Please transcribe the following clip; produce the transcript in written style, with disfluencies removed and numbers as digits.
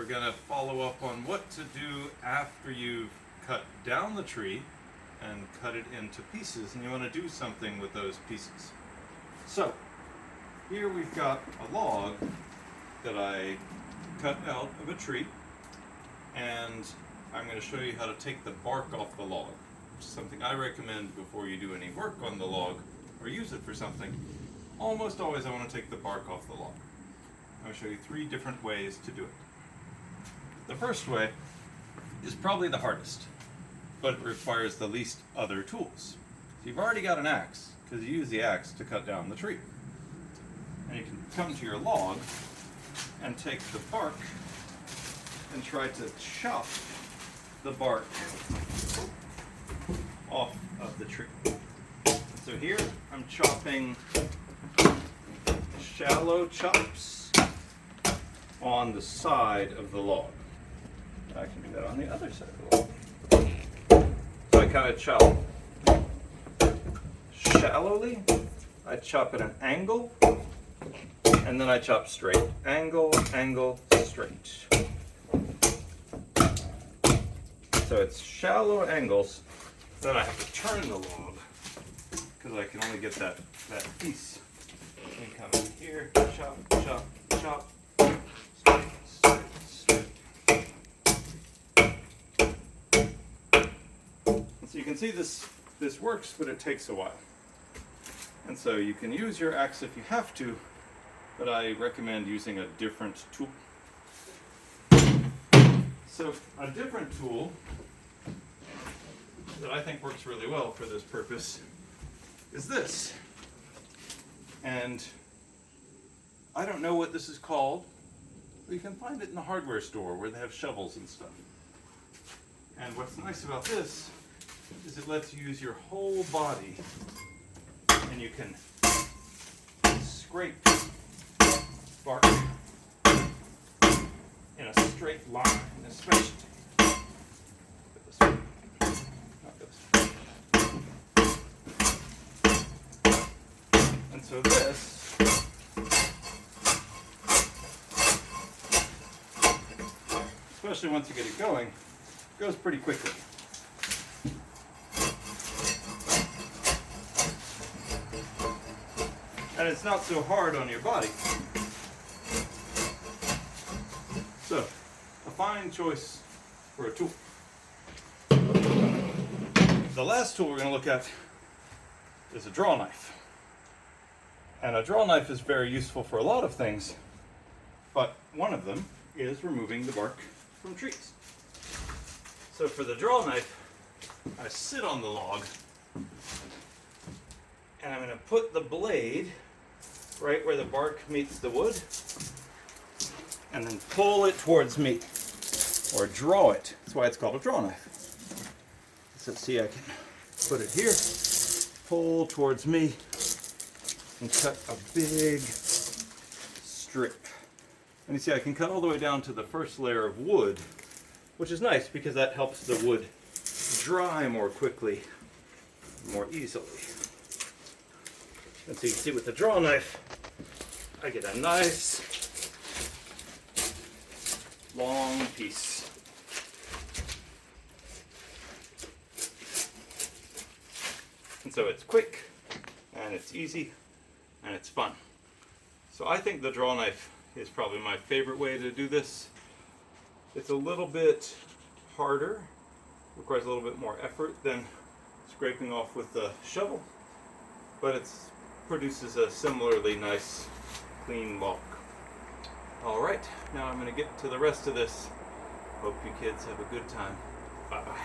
going to follow up on what to do after you've cut down the tree and cut it into pieces, and you want to do something with those pieces. So, here we've got a log that I cut out of a tree, and I'm going to show you how to take the bark off the log, which is something I recommend before you do any work on the log or use it for something. Almost always I want to take the bark off the log. I'm going to show you 3 different ways to do it. The first way is probably the hardest, but it requires the least other tools. So you've already got an axe, because you use the axe to cut down the tree. And you can come to your log and take the bark and try to chop the bark off of the tree. So here I'm chopping shallow chops on the side of the log. I can do that on the other side of the log. So I kind of chop shallowly. I chop at an angle, and then I chop straight. Angle, angle, straight. So it's shallow angles. Then I have to turn the log, because I can only get that piece. And come in here, chop, chop, chop. Straight, straight, straight. And so you can see this works, but it takes a while. And so you can use your axe if you have to, but I recommend using a different tool. So a different tool that I think works really well for this purpose is this. And I don't know what this is called, but you can find it in the hardware store where they have shovels and stuff. And what's nice about this is it lets you use your whole body, and you can scrape bark in a straight line, especially. This way. Not this. And so this especially once you get it going, goes pretty quickly. And it's not so hard on your body. So, a fine choice for a tool. The last tool we're going to look at is a draw knife. And a draw knife is very useful for a lot of things, but one of them is removing the bark from trees. So for the draw knife, I sit on the log, and I'm going to put the blade right where the bark meets the wood, and then pull it towards me, or draw it. That's why it's called a draw knife. So see, I can put it here, pull towards me, and cut a big strip. And you see, I can cut all the way down to the first layer of wood, which is nice because that helps the wood dry more quickly, more easily. And so you can see with the draw knife, I get a nice long piece. And so it's quick, and it's easy, and it's fun. So I think the draw knife is probably my favorite way to do this. It's a little bit harder, requires a little bit more effort than scraping off with the shovel, but it produces a similarly nice, clean log. Alright, now I'm going to get to the rest of this. Hope you kids have a good time. Bye-bye.